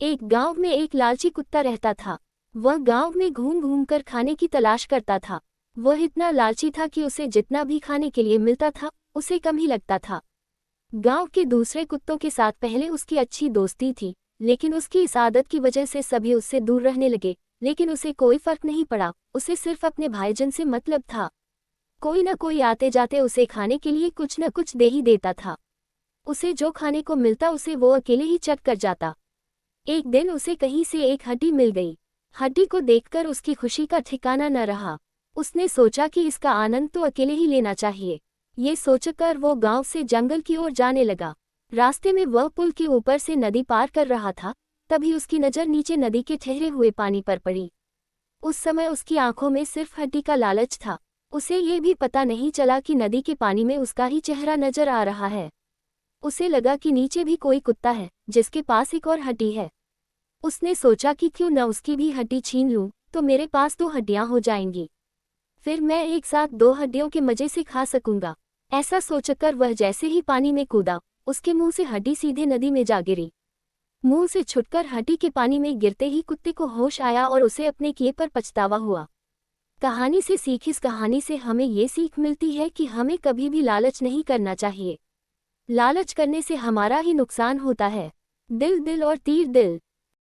एक गांव में एक लालची कुत्ता रहता था। वह गांव में घूम घूम कर खाने की तलाश करता था। वह इतना लालची था कि उसे जितना भी खाने के लिए मिलता था उसे कम ही लगता था। गांव के दूसरे कुत्तों के साथ पहले उसकी अच्छी दोस्ती थी, लेकिन उसकी इस आदत की वजह से सभी उससे दूर रहने लगे। लेकिन उसे कोई फर्क नहीं पड़ा, उसे सिर्फ अपने भाईजन से मतलब था। कोई न कोई आते जाते उसे खाने के लिए कुछ न कुछ दे ही देता था। उसे जो खाने को मिलता उसे वो अकेले ही चट कर जाता। एक दिन उसे कहीं से एक हड्डी मिल गई। हड्डी को देखकर उसकी खुशी का ठिकाना न रहा। उसने सोचा कि इसका आनंद तो अकेले ही लेना चाहिए। ये सोचकर वो गांव से जंगल की ओर जाने लगा। रास्ते में वह पुल के ऊपर से नदी पार कर रहा था, तभी उसकी नज़र नीचे नदी के ठहरे हुए पानी पर पड़ी। उस समय उसकी आंखों में सिर्फ हड्डी का लालच था। उसे ये भी पता नहीं चला कि नदी के पानी में उसका ही चेहरा नजर आ रहा है। उसे लगा कि नीचे भी कोई कुत्ता है जिसके पास एक और हड्डी है। उसने सोचा कि क्यों न उसकी भी हड्डी छीन लूं, तो मेरे पास 2 हड्डियां हो जाएंगी। फिर मैं एक साथ 2 हड्डियों के मजे से खा सकूंगा। ऐसा सोचकर वह जैसे ही पानी में कूदा, उसके मुंह से हड्डी सीधे नदी में जा गिरी। मुंह से छुटकर हड्डी के पानी में गिरते ही कुत्ते को होश आया और उसे अपने किए पर पछतावा हुआ। कहानी से सीख। इस कहानी से हमें ये सीख मिलती है कि हमें कभी भी लालच नहीं करना चाहिए। लालच करने से हमारा ही नुकसान होता है। दिल दिल और तीर दिल।